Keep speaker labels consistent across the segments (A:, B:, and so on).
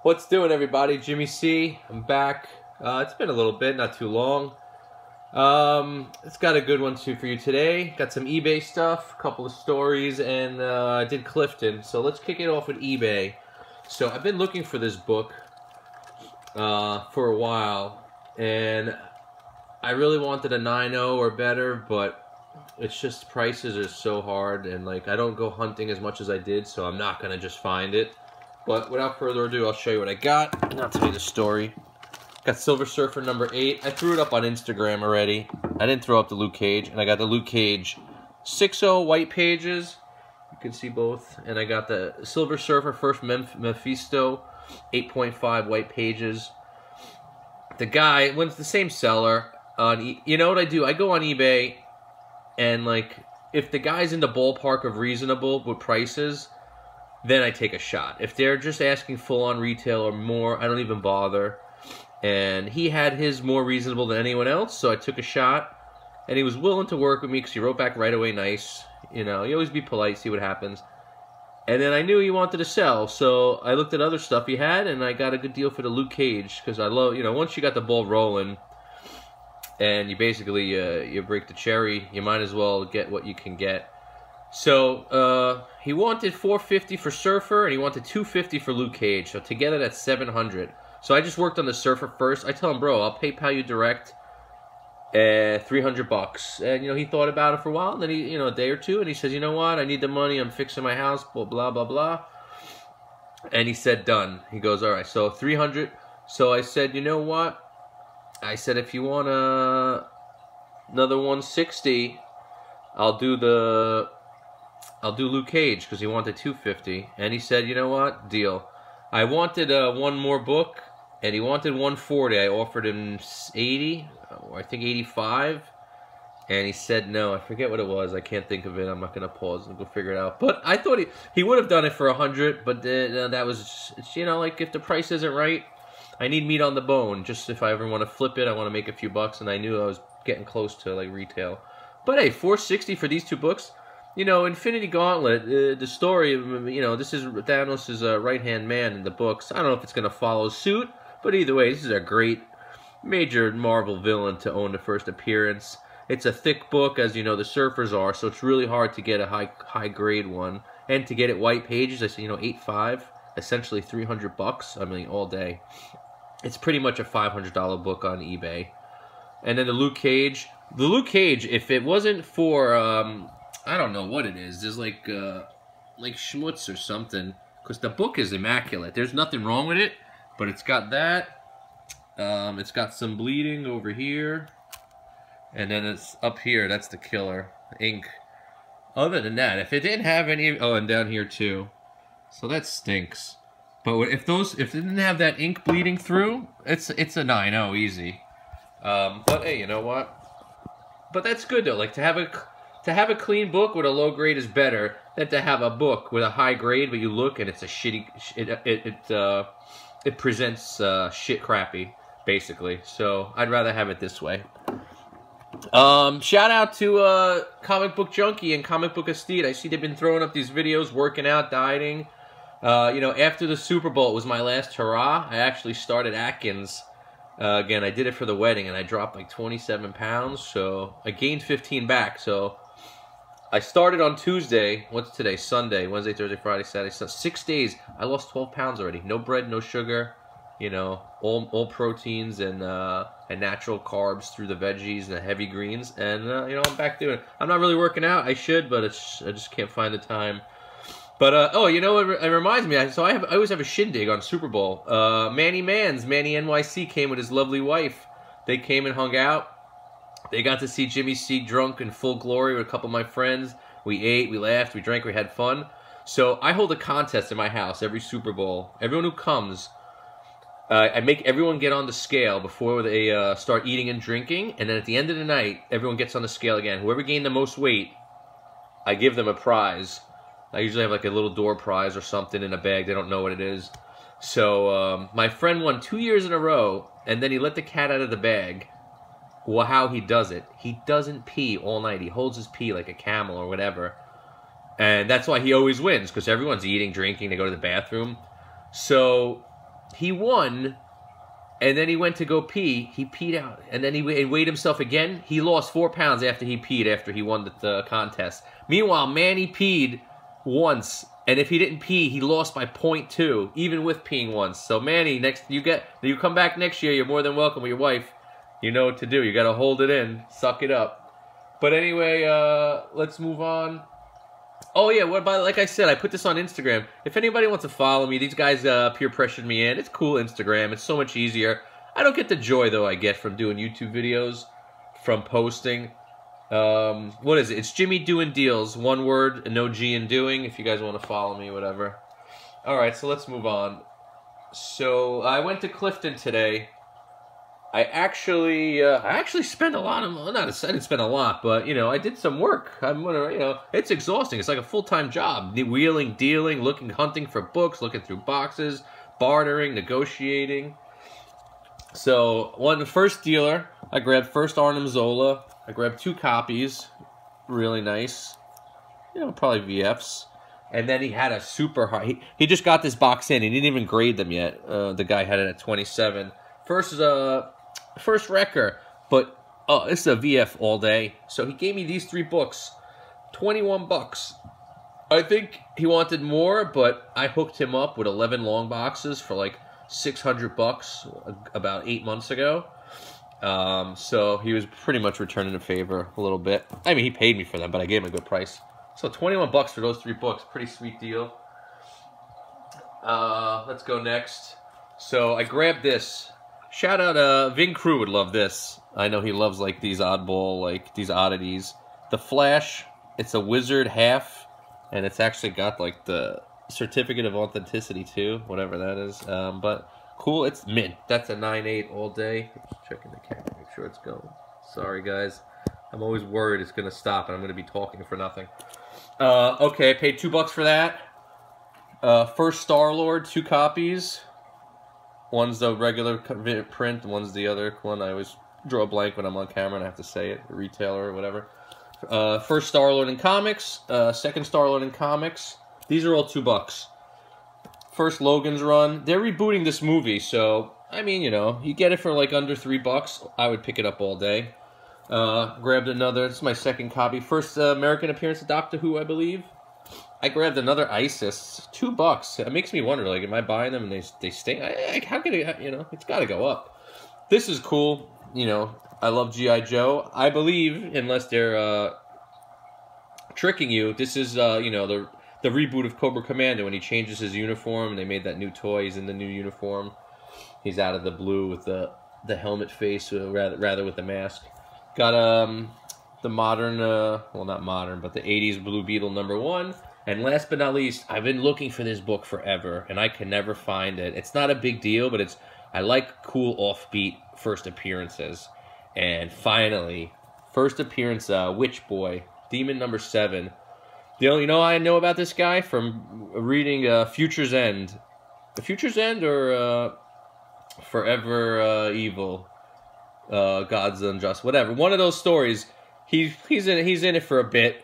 A: What's doing, everybody? Jimmy C. I'm back. It's been a little bit, not too long. It's got a good one too for you today. Got some eBay stuff, a couple of stories, and I did Clifton. So let's kick it off with eBay. So I've been looking for this book for a while, and I really wanted a 9.0 or better, but it's just prices are so hard, and like I don't go hunting as much as I did, so I'm not gonna just find it. But without further ado, I'll show you what I got, and I'll tell you the story. Got Silver Surfer number 8. I threw it up on Instagram already. I didn't throw up the Luke Cage, and I got the Luke Cage 6.0 white pages. You can see both. And I got the Silver Surfer First Mephisto 8.5 white pages. The guy, when it's the same seller, you know what I do? I go on eBay, and like, if the guy's in the ballpark of reasonable with prices, then I take a shot. If they're just asking full-on retail or more, I don't even bother. And he had his more reasonable than anyone else, so I took a shot. And he was willing to work with me because he wrote back right away nice. You know, you always be polite, see what happens. And then I knew he wanted to sell, so I looked at other stuff he had, and I got a good deal for the Luke Cage. Because I love, you know, once you got the ball rolling, and you basically, you break the cherry, you might as well get what you can get. So, he wanted $450 for Surfer, and he wanted $250 for Luke Cage. So together that's $700. So I just worked on the Surfer first. I tell him, bro, I'll PayPal you direct, $300. And, you know, he thought about it for a while, and then he, you know, a day or two, and he says, you know what, I need the money, I'm fixing my house, blah, blah, blah, blah. And he said, done. He goes, all right, so $300. So I said, you know what? I said, if you want another $160, I'll do Luke Cage, because he wanted $250. And he said, you know what? Deal. I wanted one more book, and he wanted $140. I offered him 80, or I think 85. And he said no. I forget what it was. I can't think of it. I'm not going to pause and go figure it out. But I thought he would have done it for $100, but that was, you know, like if the price isn't right, I need meat on the bone. Just if I ever want to flip it, I want to make a few bucks, and I knew I was getting close to like retail. But hey, $460 for these two books. You know, Infinity Gauntlet, the story, you know, this is Thanos' right-hand man in the books. I don't know if it's going to follow suit, but either way, this is a great, major Marvel villain to own the first appearance. It's a thick book, as you know, the Surfers are, so it's really hard to get a high-grade one. And to get it white pages, I say, you know, 8.5, essentially $300, I mean, all day. It's pretty much a $500 book on eBay. And then the Luke Cage, if it wasn't for, I don't know what it is. There's like schmutz or something. Because the book is immaculate. There's nothing wrong with it. But it's got that. It's got some bleeding over here. And then it's up here. That's the killer. Ink. Other than that, if it didn't have any... Oh, and down here too. So that stinks. But if it didn't have that ink bleeding through, it's a 9.0 easy. But hey, you know what? But that's good though. Like to have a clean book with a low grade is better than to have a book with a high grade, but you look and it's a shitty. It presents shit crappy, basically. So I'd rather have it this way. Shout out to Comic Book Junkie and Comic Book Esteed. I see they've been throwing up these videos, working out, dieting. You know, after the Super Bowl, it was my last hurrah. I actually started Atkins. Again, I did it for the wedding, and I dropped like 27 pounds. So I gained 15 back. So I started on Tuesday. What's today? Sunday, Wednesday, Thursday, Friday, Saturday, Sunday. 6 days. I lost 12 pounds already. No bread, no sugar. You know, all proteins and natural carbs through the veggies and the heavy greens. And you know, I'm back doing it. I'm not really working out. I should, but I just can't find the time. But oh, you know, it reminds me. So I always have a shindig on Super Bowl. Manny NYC came with his lovely wife. They came and hung out. They got to see Jimmy C drunk in full glory with a couple of my friends. We ate, we laughed, we drank, we had fun. So I hold a contest in my house every Super Bowl. Everyone who comes, I make everyone get on the scale before they start eating and drinking. And then at the end of the night, everyone gets on the scale again. Whoever gained the most weight, I give them a prize. I usually have like a little door prize or something in a bag. They don't know what it is. So my friend won 2 years in a row, and then he let the cat out of the bag. Well, how he does it, he doesn't pee all night. He holds his pee like a camel or whatever. And that's why he always wins, because everyone's eating, drinking, they go to the bathroom. So he won, and then he went to go pee. He peed out, and then he weighed himself again. He lost 4 pounds after he peed after he won the contest. Meanwhile, Manny peed once, and if he didn't pee, he lost by 0.2, even with peeing once. So Manny, you come back next year, you're more than welcome with your wife. You know what to do. You got to hold it in, suck it up. But anyway, let's move on. Oh yeah, like I said, I put this on Instagram. If anybody wants to follow me, these guys peer pressured me in. It's cool, Instagram. It's so much easier. I don't get the joy though I get from doing YouTube videos, from posting. What is it? It's Jimmy Doing Deals. One word, no G in doing. If you guys want to follow me, whatever. All right, so let's move on. So I went to Clifton today. I actually spent a lot of, I didn't spend a lot, but, you know, I did some work. It's exhausting. It's like a full-time job. Wheeling, dealing, hunting for books, looking through boxes, bartering, negotiating. So, the first dealer, I grabbed first Arnim Zola. I grabbed 2 copies. Really nice. You know, probably VFs. And then he had a super high, he just got this box in. He didn't even grade them yet. The guy had it at 27. First wrecker, but this is a VF all day. So he gave me these 3 books, 21 bucks. I think he wanted more, but I hooked him up with 11 long boxes for like 600 bucks about 8 months ago. So he was pretty much returning a favor a little bit. I mean, he paid me for them, but I gave him a good price. So 21 bucks for those 3 books, pretty sweet deal. Let's go next. So I grabbed this. Shout out, Vin Crew would love this. I know he loves, like, these oddball, like, these oddities. The Flash, it's a Wizard half, and it's actually got, like, the certificate of authenticity, too, whatever that is. But cool, it's mint. That's a 9.8 all day. Checking the camera, make sure it's going. Sorry, guys. I'm always worried it's going to stop, and I'm going to be talking for nothing. Okay, I paid $2 for that. First Star-Lord, 2 copies. One's the regular print, one's the other one. I always draw a blank when I'm on camera and I have to say it, retailer or whatever. First Star-Lord in comics, second Star-Lord in comics. These are all $2. First Logan's Run. They're rebooting this movie, so, I mean, you know, you get it for like under $3. I would pick it up all day. Grabbed another, this is my second copy. First American appearance of Doctor Who, I believe. I grabbed another ISIS, $2. It makes me wonder, like, am I buying them and they stay? How could it, you know, it's got to go up. This is cool. You know, I love G.I. Joe. I believe, unless they're tricking you, this is, you know, the reboot of Cobra Commander when he changes his uniform and they made that new toy. He's in the new uniform. He's out of the blue with the helmet face, rather with the mask. Got the modern, well, not modern, but the 80s Blue Beetle #1. And last but not least, I've been looking for this book forever, and I can never find it. It's not a big deal, but I like cool offbeat first appearances. And finally, first appearance, Witch Boy, Demon #7. You know I know about this guy from reading Future's End. Future's End or Forever Evil, God's Unjust, whatever. One of those stories. He's in it for a bit.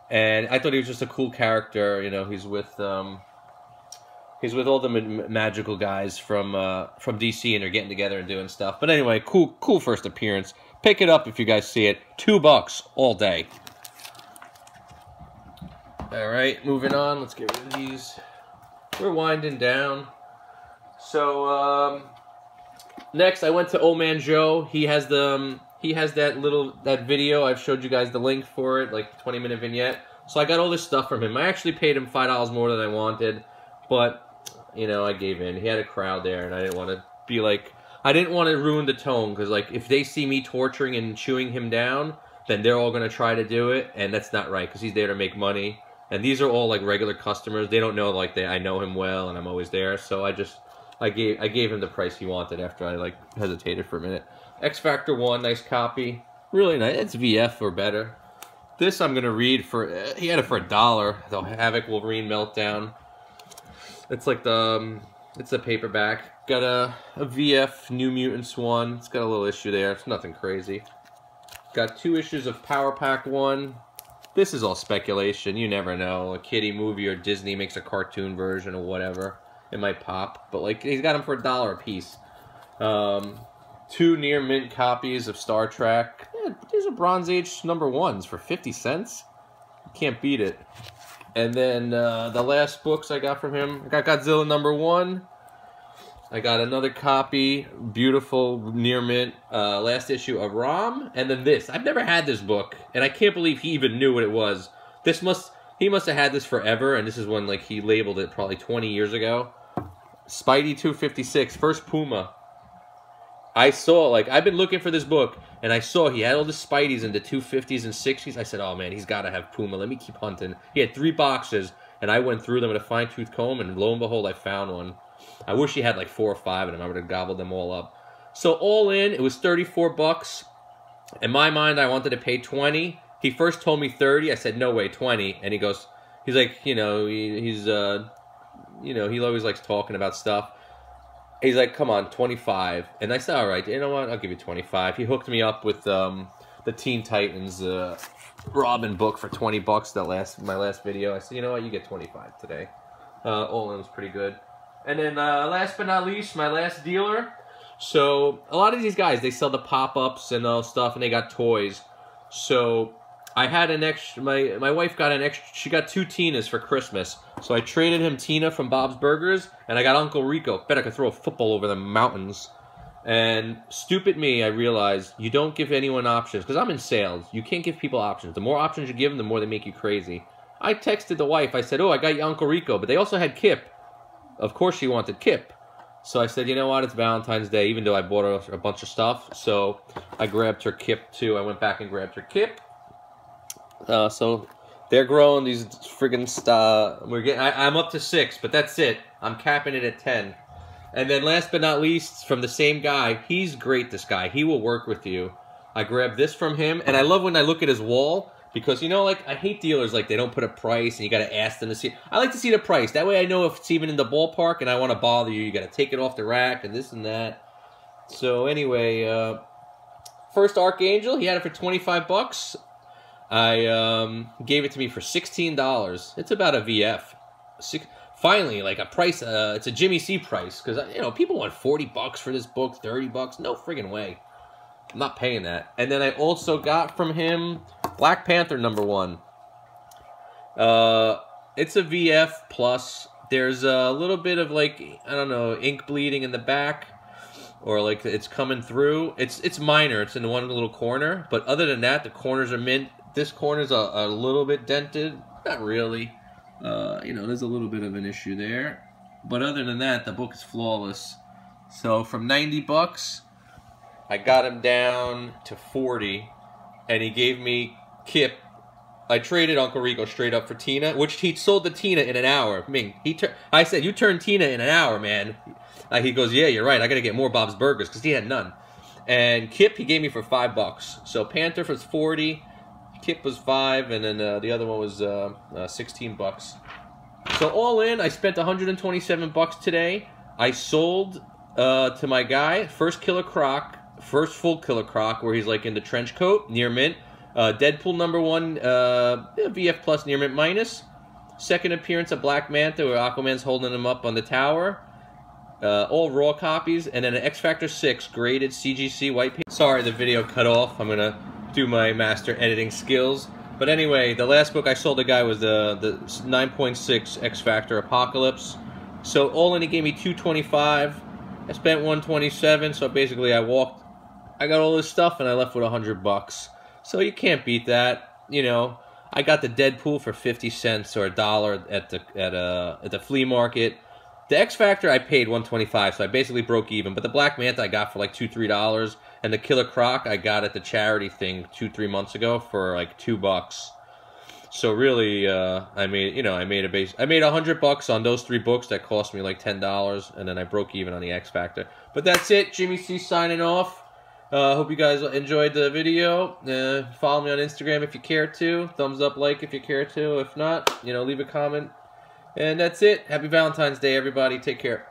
A: And I thought he was just a cool character, you know. He's with all the magical guys from DC, and they're getting together and doing stuff. But anyway, cool first appearance. Pick it up if you guys see it. $2 all day. All right, moving on. Let's get rid of these. We're winding down. So next, I went to Old Man Joe. He has that video. I've showed you guys the link for it, like 20-minute vignette. So I got all this stuff from him. I actually paid him $5 more than I wanted, but, you know, I gave in. He had a crowd there, and I didn't want to be like, I didn't want to ruin the tone, because, like, if they see me torturing and chewing him down, then they're all going to try to do it, and that's not right, because he's there to make money. And these are all, like, regular customers. They don't know, like, I know him well, and I'm always there. So I gave him the price he wanted after I, like, hesitated for a minute. X Factor 1, nice copy. Really nice. It's VF or better. This I'm going to read for, he had it for $1. The Havoc Wolverine Meltdown. It's like it's a paperback. Got a VF New Mutants 1. It's got a little issue there. It's nothing crazy. Got 2 issues of Power Pack 1. This is all speculation. You never know. A kiddie movie or Disney makes a cartoon version or whatever. it might pop. But like he's got them for $1 a piece. 2 near mint copies of Star Trek. Yeah, these are Bronze Age #1s for 50 cents. You can't beat it. And then the last books I got from him, I got Godzilla #1. I got another copy, beautiful near mint, last issue of Rom, and then this. I've never had this book, and I can't believe he even knew what it was. He must have had this forever, and this is when like he labeled it probably 20 years ago. Spidey 256, first Puma. I saw, like, I've been looking for this book, and I saw he had all the Spideys in the 250s and 60s. I said, oh man, he's got to have Puma. Let me keep hunting. He had 3 boxes, and I went through them with a fine-tooth comb, and lo and behold, I found one. I wish he had like 4 or 5 of them. I would have gobbled them all up. So all in, it was 34 bucks. In my mind, I wanted to pay 20. He first told me 30. I said, no way, 20. And he's like, you know, he always likes talking about stuff. He's like, come on, 25. And I said, all right, you know what? I'll give you 25. He hooked me up with the Teen Titans Robin book for 20 bucks. My last video. I said, you know what? You get 25 today. All in was pretty good. And then last but not least, my last dealer. So a lot of these guys, they sell the pop-ups and all stuff, and they got toys. So I had an extra. My wife got an extra. She got 2 Tinas for Christmas. So I traded him Tina from Bob's Burgers, and I got Uncle Rico. Bet I could throw a football over the mountains. And stupid me, I realized you don't give anyone options, because I'm in sales. You can't give people options. The more options you give them, the more they make you crazy. I texted the wife. I said, oh, I got you Uncle Rico, but they also had Kip. Of course she wanted Kip. So I said, you know what, it's Valentine's Day, even though I bought her a bunch of stuff. So I grabbed her Kip, too. I went back and grabbed her Kip. So they're growing these friggin' I'm up to 6, but that's it. I'm capping it at 10. And then last but not least, from the same guy, he's great, this guy. He will work with you. I grabbed this from him, and I love when I look at his wall, because, you know, like, I hate dealers, like, they don't put a price, and you got to ask them to see. I like to see the price. That way I know if it's even in the ballpark, and I want to bother you. You got to take it off the rack, and this and that. So, anyway, first Archangel, he had it for 25 bucks. I gave it to me for $16. It's about a VF. Finally, like a price, it's a Jimmy C price, because, you know, people want 40 bucks for this book, 30 bucks. No friggin' way. I'm not paying that. And then I also got from him Black Panther #1. It's a VF plus. There's a little bit of, like, I don't know, ink bleeding in the back, or like it's coming through. It's minor. It's in one little corner, but other than that, the corners are mint. This corner's a little bit dented. Not really. You know, there's a little bit of an issue there, but other than that, the book is flawless. So from 90 bucks, I got him down to 40, and he gave me Kip. I traded Uncle Rico straight up for Tina, which he sold the Tina in an hour. I said, you turned Tina in an hour, man. He goes, yeah, you're right. I got to get more Bob's Burgers, because he had none. And Kip, he gave me for 5 bucks. So Panther was 40, Kip was 5, and then the other one was 16 bucks. So all in, I spent 127 bucks today. I sold to my guy, first full Killer Croc, where he's like in the trench coat, near mint. Deadpool #1, VF plus near mint minus. Second appearance of Black Manta, where Aquaman's holding him up on the tower. All raw copies, and then an X Factor 6 graded CGC white paper. Sorry, the video cut off. I'm gonna do my master editing skills. But anyway, the last book I sold the guy was the 9.6 X Factor Apocalypse. So all in, he gave me $225. I spent $127. So basically, I got all this stuff, and I left with $100. So you can't beat that. You know, I got the Deadpool for 50 cents or $1 at the flea market. The X Factor I paid $125, so I basically broke even. But the Black Manta I got for like $2, $3, and the Killer Croc I got at the charity thing 2-3 months ago for like $2. So really, I made $100 on those 3 books that cost me like $10, and then I broke even on the X Factor. But that's it. Jimmy C signing off. Hope you guys enjoyed the video. Follow me on Instagram if you care to. Thumbs up, like if you care to. If not, you know, leave a comment. And that's it. Happy Valentine's Day, everybody. Take care.